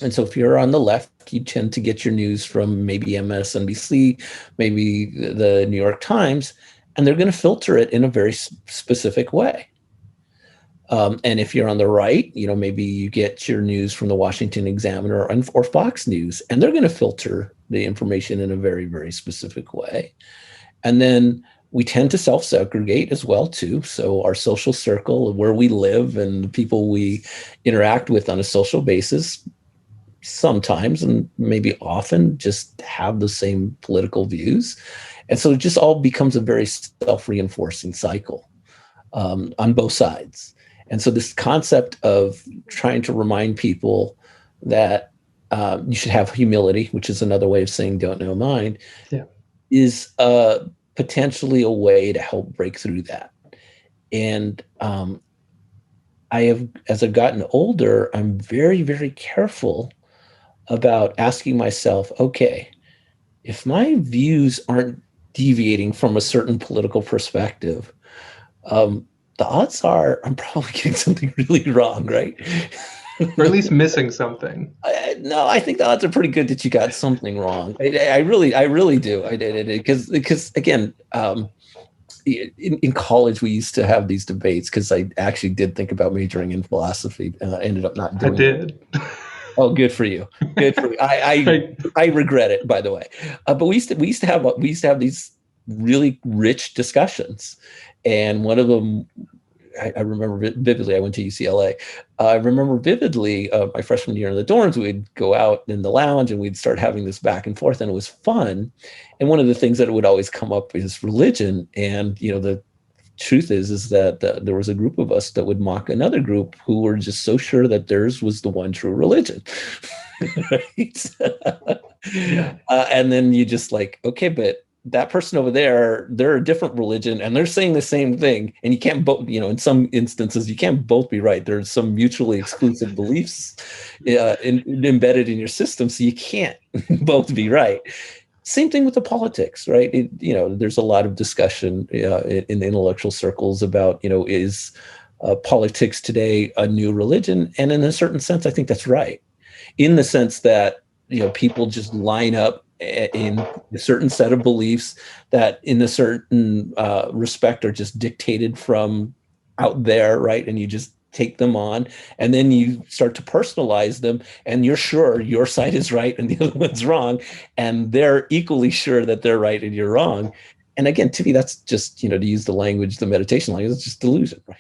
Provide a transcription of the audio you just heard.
And so if you're on the left, you tend to get your news from maybe MSNBC, maybe the New York Times, and they're going to filter it in a very specific way. And if you're on the right, maybe you get your news from the Washington Examiner or Fox News, and they're going to filter the information in a very, very specific way. And then we tend to self-segregate as well, too. So our social circle, where we live and the people we interact with on a social basis, sometimes and maybe often just have the same political views. And so it just all becomes a very self-reinforcing cycle on both sides. And so this concept of trying to remind people that you should have humility, which is another way of saying don't know mind, Yeah. is potentially a way to help break through that. And as I've gotten older, I'm very, very careful about asking myself, okay, if my views aren't deviating from a certain political perspective, the odds are I'm probably getting something really wrong, right? Or at least missing something. No, I think the odds are pretty good that you got something wrong. I really do. I did it because again, in college we used to have these debates because I actually did think about majoring in philosophy. Ended up not doing I did. it. Oh, good for you. Good for you. I regret it, by the way. But we used to have these really rich discussions, and one of them I remember vividly. I went to UCLA. I remember vividly my freshman year in the dorms. We'd go out in the lounge and we'd start having this back and forth, and it was fun. And one of the things that would always come up is religion, and the truth is that there was a group of us that would mock another group who were just so sure that theirs was the one true religion. Right? And then you just like, okay, but that person over there, they're a different religion and they're saying the same thing. And you can't both, in some instances, you can't both be right. There's some mutually exclusive beliefs embedded in your system. So you can't both be right. Same thing with the politics, right? There's a lot of discussion in the intellectual circles about, is politics today a new religion? And in a certain sense, I think that's right. In the sense that, people just line up in a certain set of beliefs that in a certain respect are just dictated from out there, right? And you just take them on, and then you start to personalize them, and you're sure your side is right and the other one's wrong, and they're equally sure that they're right and you're wrong. And again, to me, that's just, to use the meditation language, it's just delusion, right?